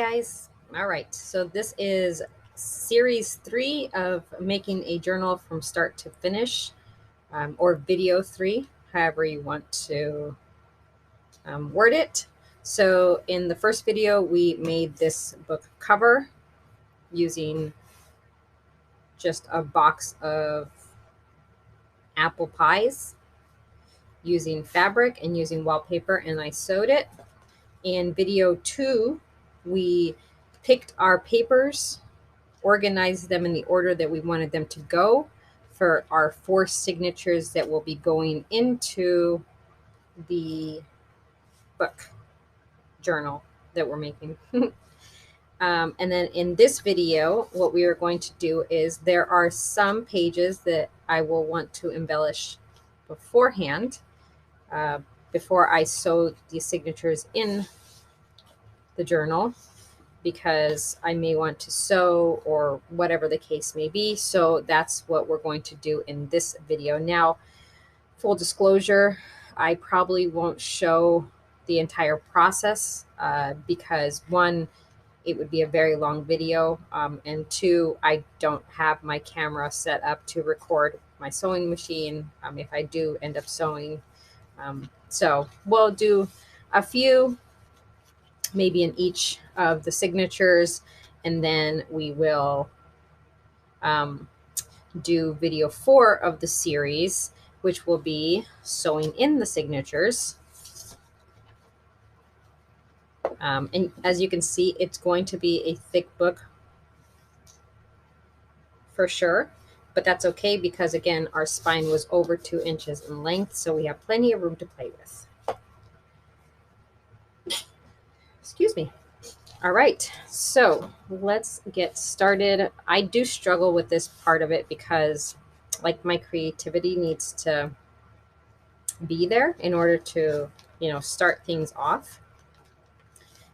Guys, all right, so this is series 3 of making a journal from start to finish, or video 3, however you want to word it. So in the first video we made this book cover using just a box of apple pies, using fabric and using wallpaper, and I sewed it. In video 2 we picked our papers, organized them in the order that we wanted them to go for our 4 signatures that will be going into the book journal that we're making. And then in this video, what we are going to do is there are some pages that I will want to embellish beforehand, before I sew the signatures in the journal, because I may want to sew or whatever the case may be. So that's what we're going to do in this video. Now, full disclosure, I probably won't show the entire process because one, it would be a very long video, and two, I don't have my camera set up to record my sewing machine if I do end up sewing. So we'll do a few, maybe in each of the signatures, and then we will do video 4 of the series, which will be sewing in the signatures. And as you can see, it's going to be a thick book for sure, but that's okay because again, our spine was over 2 inches in length, so we have plenty of room to play with. Excuse me. All right, so let's get started. I do struggle with this part of it because like my creativity needs to be there in order to, start things off.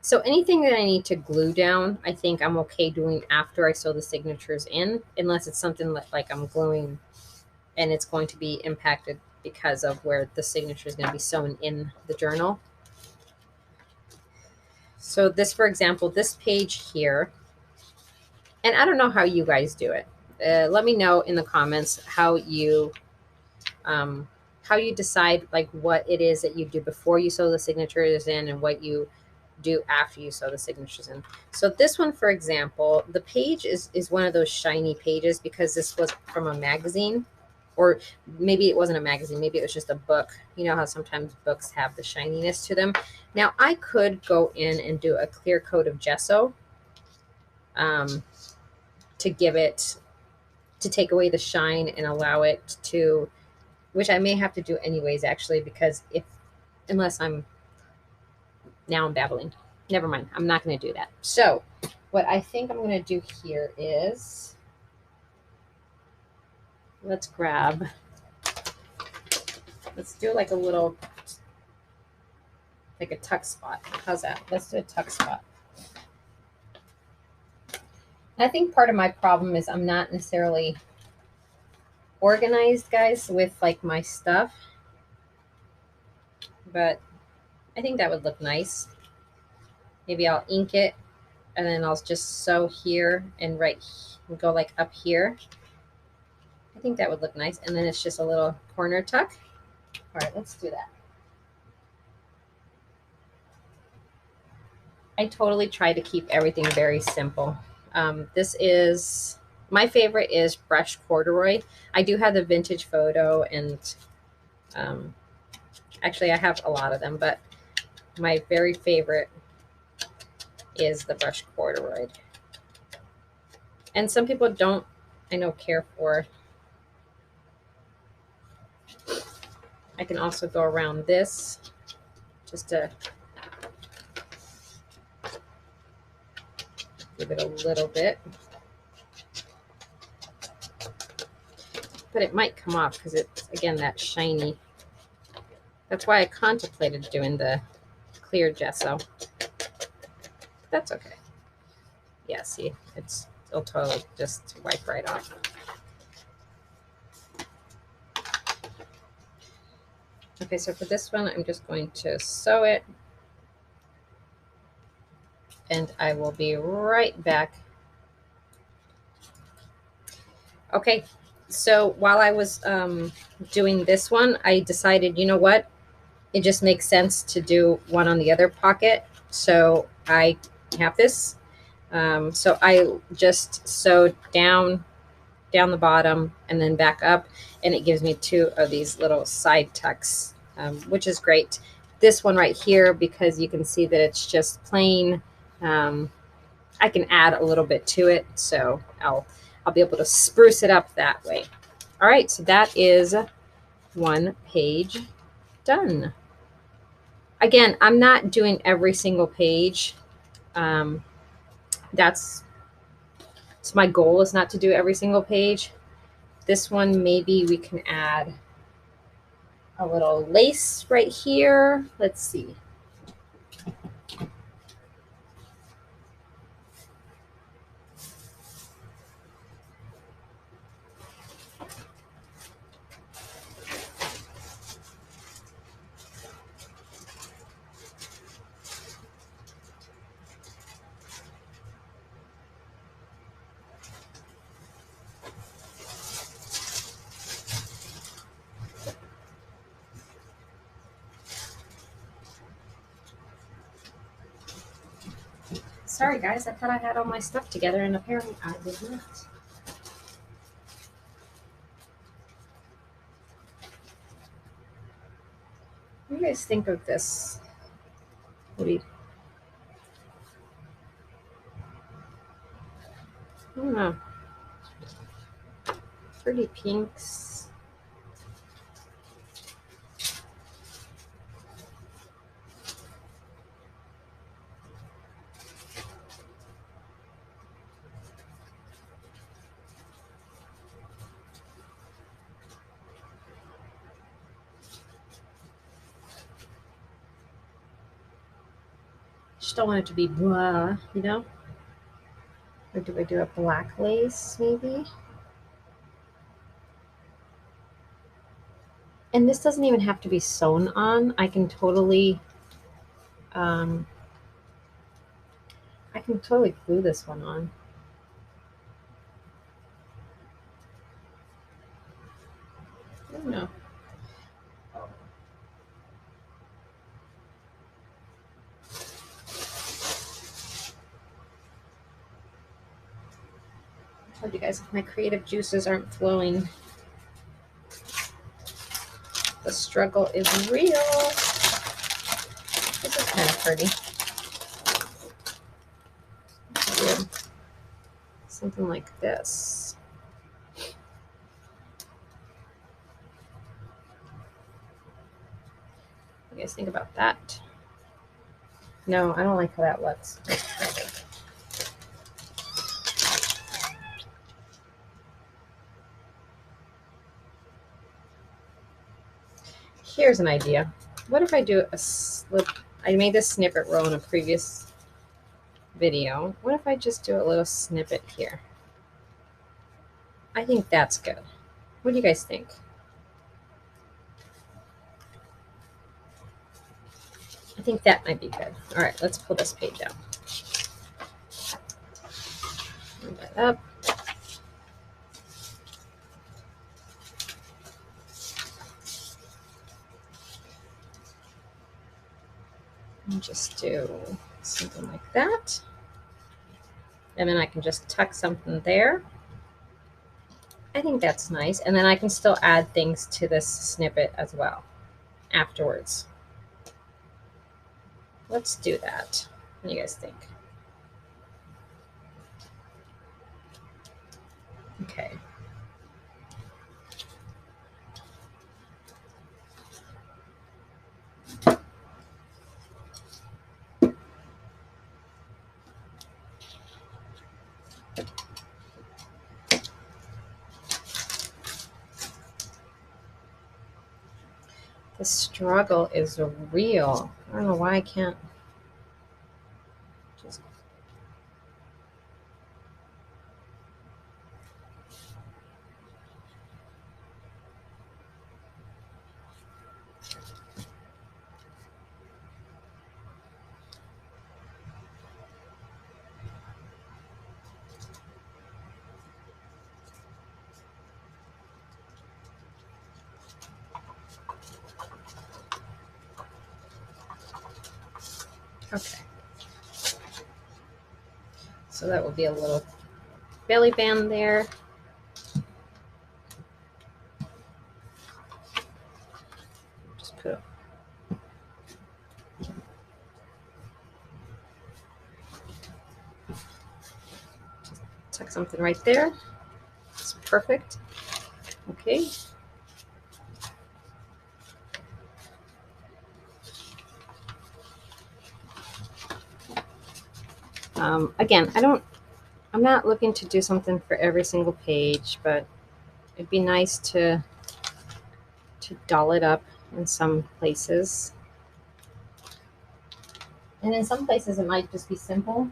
So anything that I need to glue down, I think I'm okay doing after I sew the signatures in, unless it's something that like I'm gluing and it's going to be impacted because of where the signature is going to be sewn in the journal. So this, for example, this page here, and I don't know how you guys do it. Let me know in the comments how you decide like what it is that you do before you sew the signatures in and what you do after you sew the signatures in. So this one, for example, the page is one of those shiny pages because this was from a magazine, or maybe it wasn't a magazine, maybe it was just a book. You know how sometimes books have the shininess to them. Now I could go in and do a clear coat of gesso to take away the shine and allow it to, which I may have to do anyways, actually, because unless I'm babbling. Never mind. I'm not going to do that. So what I think I'm going to do here is, let's do like a tuck spot. How's that? Let's do a tuck spot. I think part of my problem is I'm not necessarily organized, guys, with like my stuff, but I think that would look nice. Maybe I'll ink it and then I'll just sew here and go like up here. I think that would look nice. And then it's just a little corner tuck. All right, let's do that. I totally try to keep everything very simple. This is, my favorite is brushed corduroy. I do have the vintage photo, and actually I have a lot of them, but my very favorite is the brushed corduroy. And some people don't, I know, care for. I can also go around this just to give it a little bit. But it might come off because it's, again, that shiny. That's why I contemplated doing the clear gesso. That's okay. Yeah, see, it'll totally just wipe right off. Okay, so for this one, I'm just going to sew it. and I will be right back. Okay, so while I was doing this one, I decided, you know what? It just makes sense to do one on the other pocket. So I have this. So I just sewed down the bottom and then back up, and it gives me two of these little side tucks, which is great. This one right here, because you can see that it's just plain, I can add a little bit to it, so I'll be able to spruce it up that way. All right, so that is one page done. Again, I'm not doing every single page. That's so my goal is not to do every single page. This one, maybe we can add a little lace right here. Let's see. Sorry guys, I thought I had all my stuff together and apparently I did not. What do you guys think of this? What do you, I don't know. Pretty pinks. Just don't want it to be blah, you know? Or do I do a black lace maybe? And this doesn't even have to be sewn on. I can totally um, glue this one on. I don't know. I told you guys if my creative juices aren't flowing, the struggle is real. This is kind of pretty. Do something like this. What do you guys think about that? No, I don't like how that looks. Here's an idea. What if I do a slip? I made this snippet row in a previous video. What if I just do a little snippet here? I think that's good. What do you guys think? I think that might be good. All right, let's pull this page out. Move that up. And just do something like that. And then I can just tuck something there. I think that's nice. And then I can still add things to this snippet as well afterwards. Let's do that. What do you guys think? Okay. The struggle is real. I don't know why I can't just. Okay. So that will be a little belly band there. Just put tuck something right there. It's perfect. Okay. Again, I'm not looking to do something for every single page, but it'd be nice to doll it up in some places. And in some places it might just be simple.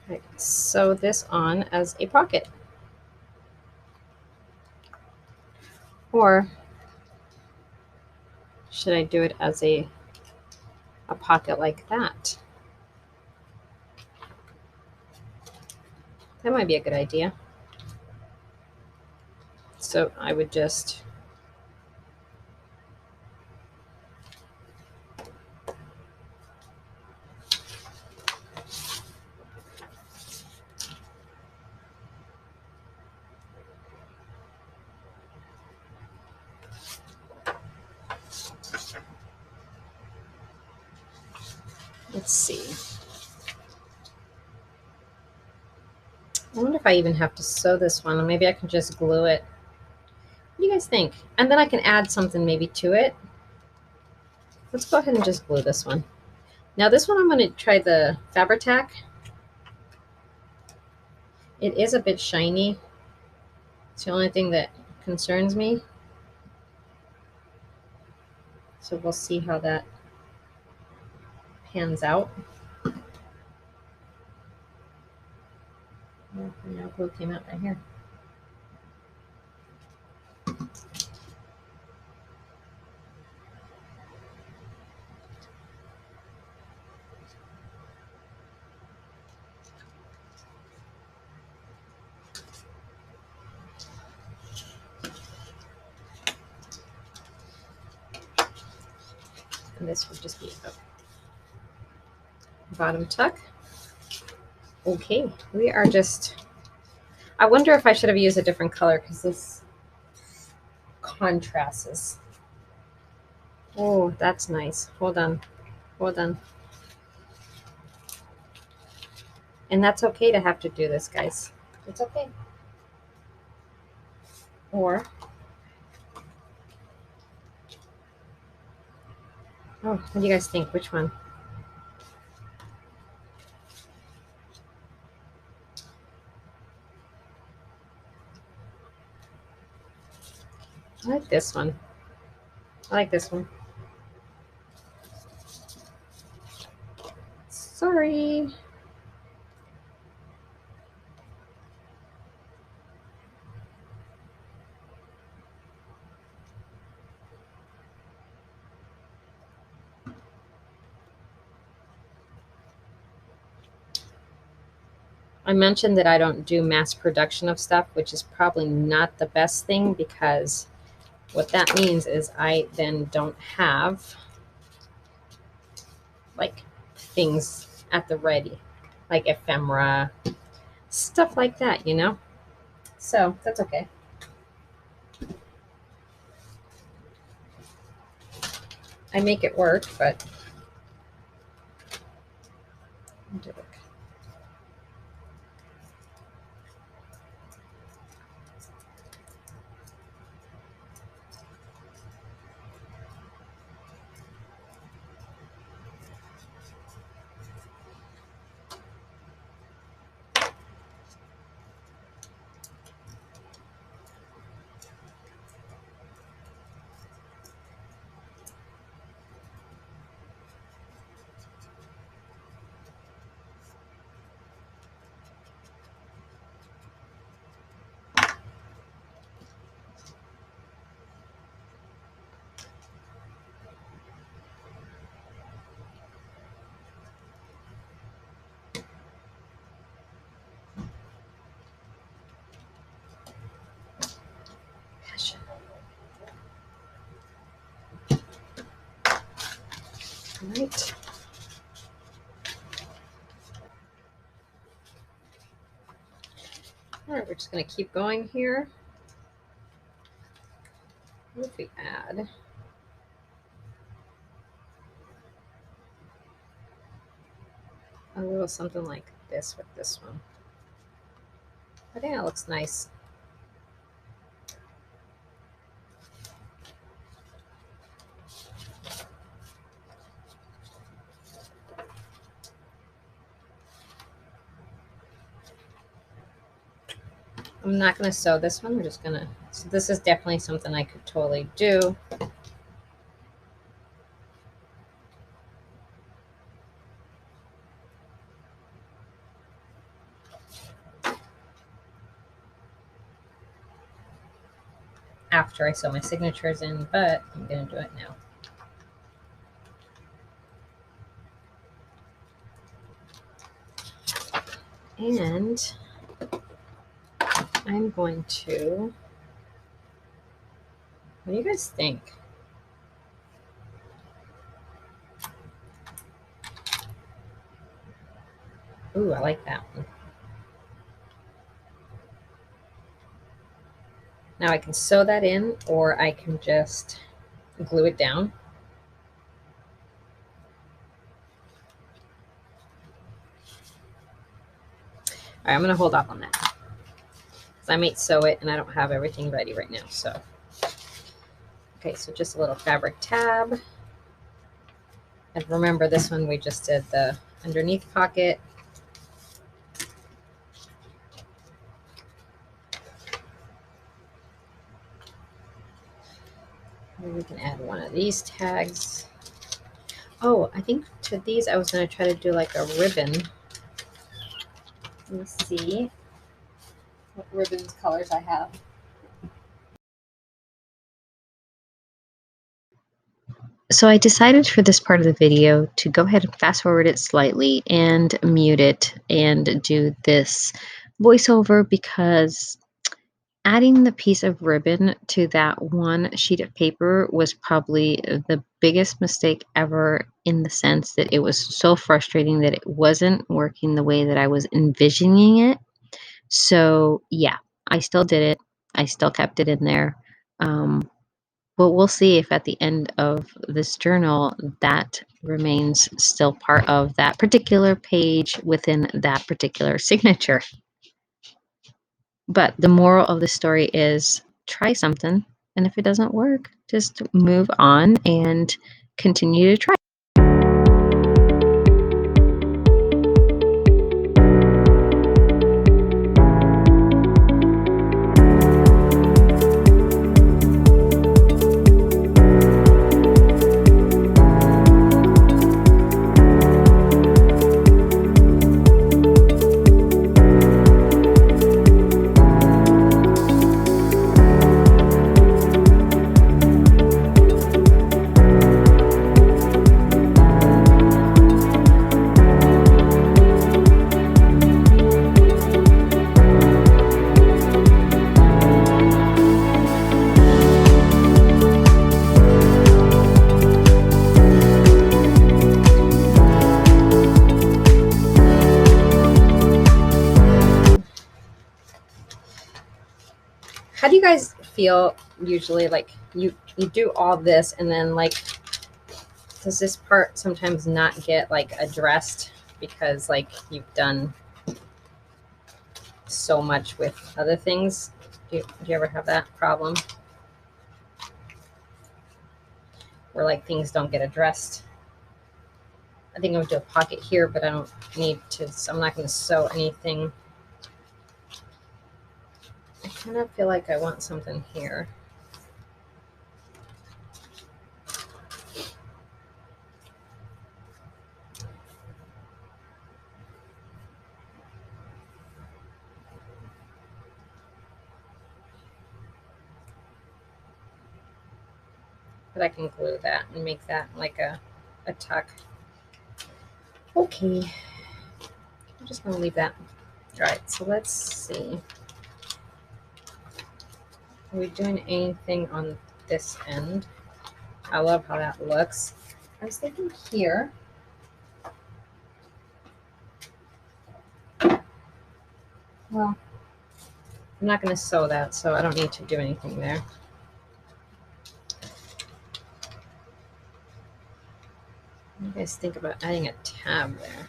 Okay, sew this on as a pocket. Or should I do it as a pocket like that? That might be a good idea. So I would just let's see. I wonder if I even have to sew this one, or maybe I can just glue it. What do you guys think? And then I can add something maybe to it. Let's go ahead and just glue this one. Now this one I'm going to try the Fabri-Tac. It is a bit shiny. It's the only thing that concerns me. So we'll see how that pans out. Oh, now glue came out right here. And this would just be a bottom tuck. Okay, we are just, I wonder if I should have used a different color because this contrasts. Oh, that's nice. Hold on. Hold on. And that's okay to have to do this, guys. It's okay. Or, oh, what do you guys think? Which one? I like this one. I like this one. Sorry. I mentioned that I don't do mass production of stuff, which is probably not the best thing because what that means is I then don't have like things at the ready, like ephemera, stuff like that, you know? So that's okay. I make it work, but All right. All right, we're just going to keep going here. What if we add a little something like this with this one? I think that looks nice. I'm not going to sew this one. We're just going to, so this is definitely something I could totally do. After I sew my signatures in, but I'm going to do it now. And I'm going to, what do you guys think? Ooh, I like that one. Now I can sew that in, or I can just glue it down. All right, I'm going to hold off on that, because I might sew it and I don't have everything ready right now. So, okay, so just a little fabric tab. And remember, this one we just did the underneath pocket. Maybe we can add one of these tags. Oh, I think to these I was going to try to do like a ribbon. Let me see what ribbons colors I have. So I decided for this part of the video to go ahead and fast forward it slightly and mute it and do this voiceover, because adding the piece of ribbon to that one sheet of paper was probably the biggest mistake ever, in the sense that it was so frustrating that it wasn't working the way that I was envisioning it. So yeah, I still did it. I still kept it in there. But we'll see if at the end of this journal that remains still part of that particular page within that particular signature. But the moral of the story is, try something, and if it doesn't work, just move on and continue to try. How do you guys feel usually? Like you do all this, and then like, does this part sometimes not get like addressed because like you've done so much with other things? Do you ever have that problem where like things don't get addressed? I think I'm gonna do a pocket here, but I don't need to, so I'm not going to sew anything. I kind of feel like I want something here. But I can glue that and make that like a tuck. Okay, I'm just going to leave that. All right, so let's see. Are we doing anything on this end? I love how that looks. I was thinking here. Well, I'm not going to sew that, so I don't need to do anything there. What do you guys think about adding a tab there?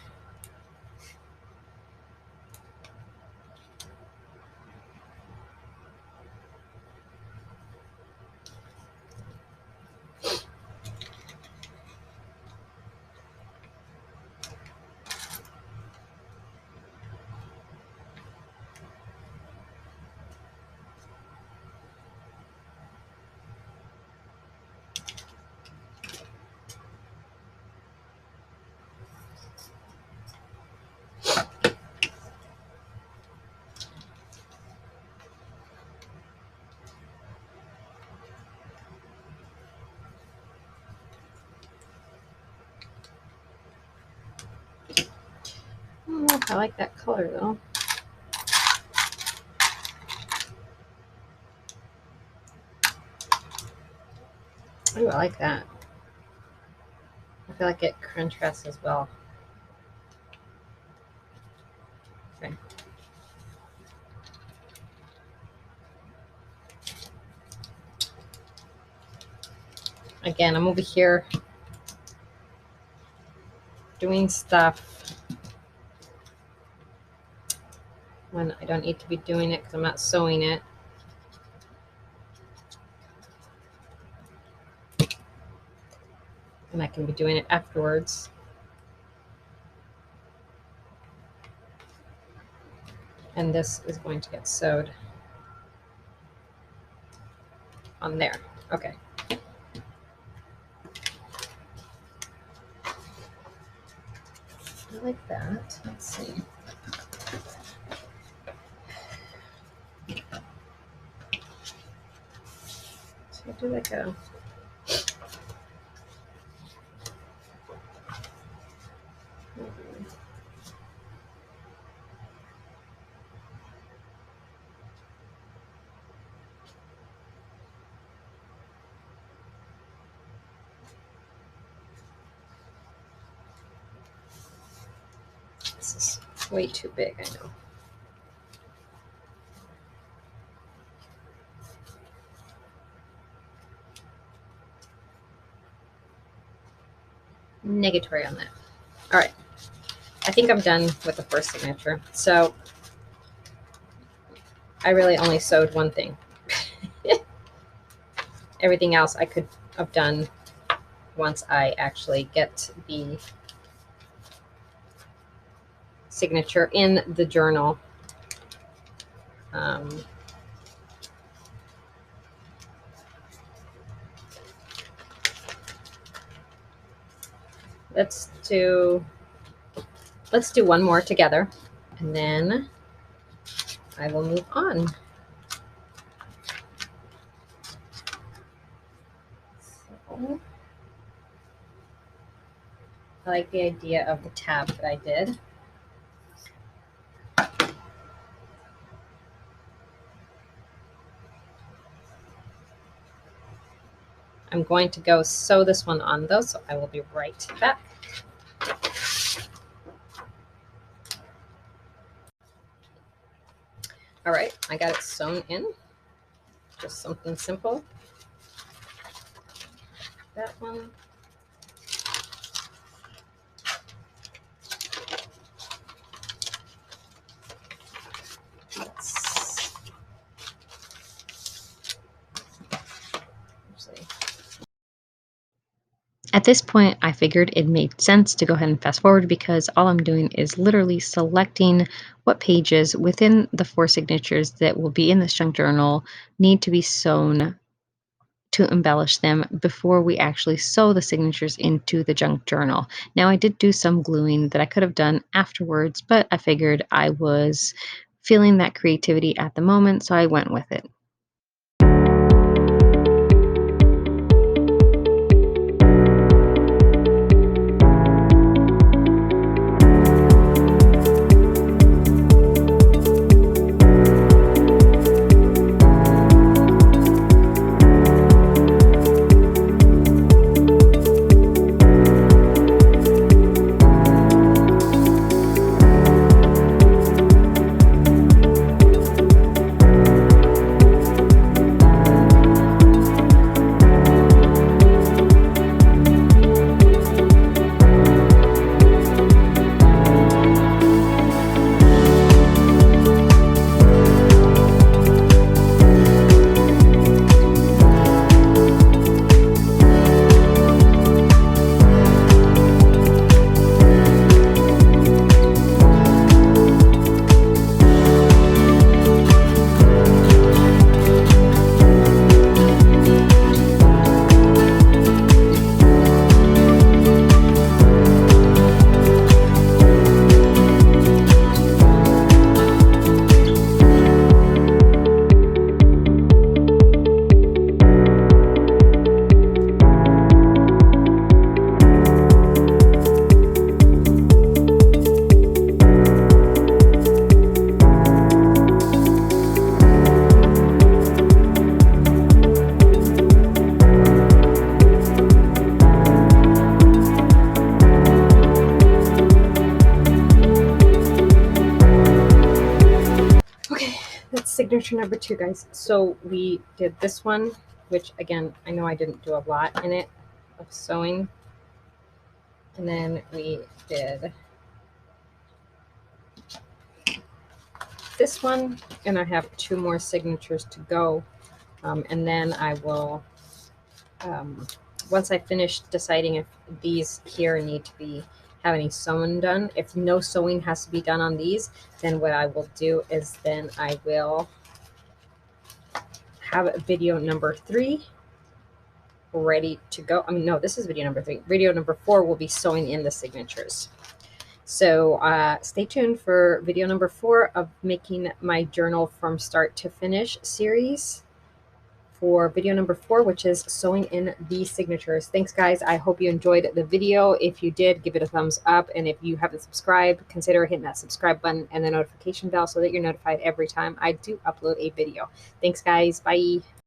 I don't know if I like that color though. Ooh, I like that. I feel like it contrasts as well. Okay. Again, I'm over here doing stuff when I don't need to be doing it because I'm not sewing it. And I can be doing it afterwards. And this is going to get sewed on there. Okay. I like that. Let's see. So I do like a this is way too big, I know. Negatory on that. All right. I think I'm done with the first signature. So I really only sewed one thing. Everything else I could have done once I actually get the signature in the journal. Let's do one more together, and then I will move on. So, I like the idea of the tab that I did. I'm going to go sew this one on though, so I will be right back. All right, I got it sewn in. Just something simple. That one. At this point, I figured it made sense to go ahead and fast forward because all I'm doing is literally selecting what pages within the 4 signatures that will be in this junk journal need to be sewn to embellish them before we actually sew the signatures into the junk journal. Now, I did do some gluing that I could have done afterwards, but I figured I was feeling that creativity at the moment, so I went with it. signature number 2, guys. So we did this one, which again, I know I didn't do a lot in it of sewing. And then we did this one, and I have 2 more signatures to go. And then I will, once I finish deciding if these here need to be have any sewing done, if no sewing has to be done on these, then what I will do is then I will have video number 3 ready to go. I mean, no, this is video number 3. Video number 4 will be sewing in the signatures. So stay tuned for video number 4 of making my journal from start to finish series for video number 4, which is sewing in the signatures. Thanks, guys. I hope you enjoyed the video. If you did, give it a thumbs up. And if you haven't subscribed, consider hitting that subscribe button and the notification bell so that you're notified every time I do upload a video. Thanks, guys. Bye.